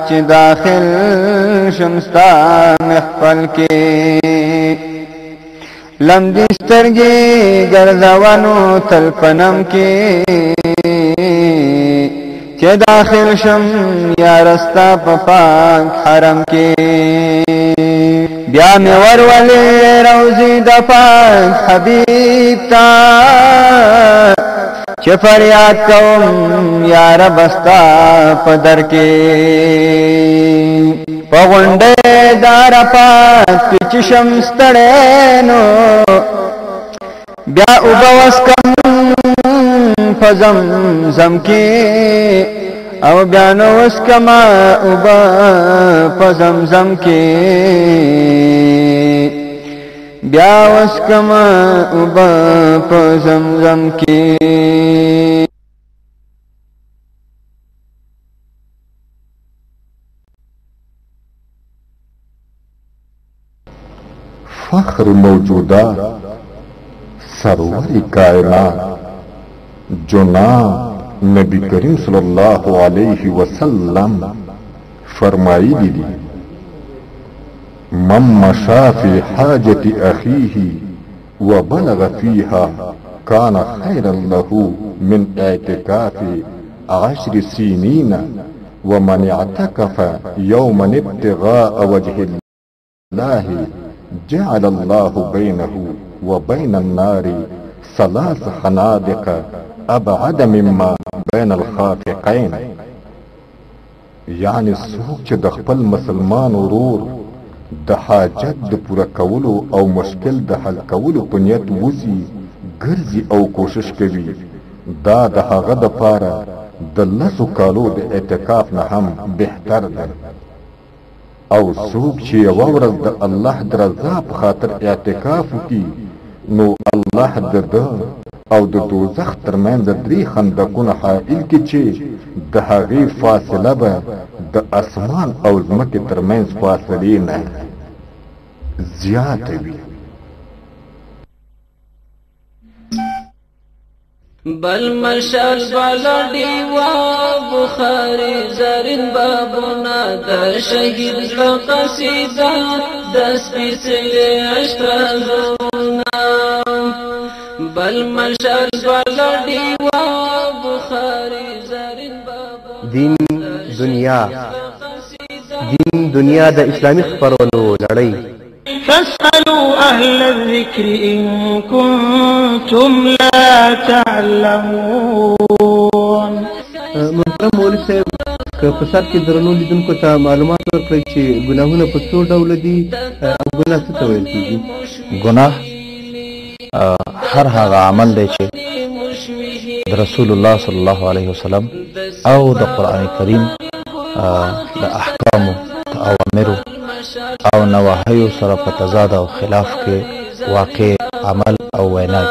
چې داخل شمستا محفل کې لمدی سترګې ګرځوانو تل پنم کې چې داخل شم یا رستا په پاک حرم کې بیا مې ورولې روزي د پاک حبیب تا چې فریاد کوم یا رب استا په در کې په غونډې دار پات چې شم ستړې نو بیا وبوس کم په زمزم کې او بیا نو وس کما وبا په زمزم کې بیا وس کما وبا په زمزم کې فخر موجودات سرور کائنات جناب نبی کریم صلی اللہ علیہ وسلم فرمائی دی من مشى في حاجة أخيه وبلغ فيها كان خيرا له من اعتكاف 10 سنين ومن اعتكف يوما ابتغاء وجه الله جعل الله بينه وبين النار 3 خنادق ابعد مما بين الخافقين یعنی څوک چې د خپل مسلمان ورور د حاجت د پوره کولو او مشکل د حل کولو په نیت وځي ګرځي او کوشش کوي دا د هغه د پاره د 10 کالو د اعتکاف نه هم بهتر ده او څوک چې یو ورځ د الله د رضا په خاطر اعتکاف وکړي نو الله د او د دوزخ ترمنځ 3 خندقونه حائل کی چې د هغې فاصله به د اسمان او ځمکې ترمنځ فاصلې نه زیاته وي بل مشال بالا دیوا بخاری زرین بابونا در شهید قصیده دست پیسلی اشتازونا بل مشال بالا دیوا بخاری زرین بابونا دین دنیا د اسلامی خبرونو لړۍ فاسألوا أهل الذكر إن كنتم لا تعلمون. محترم مولوي صاحب که په سر کې درنو لیدونکو ته معلومات ورکړئ چې ګناهونه په څو ډوله دي او ګناه څه ته ویل کېږي؟ ګناه هر هغه عمل دی چې د رسول الله صلی الله علیه وسلم او د قرآن کریم د احکامو د اوامرو او نواهیو سره په تضاد او خلاف کې واقع عمل او وینا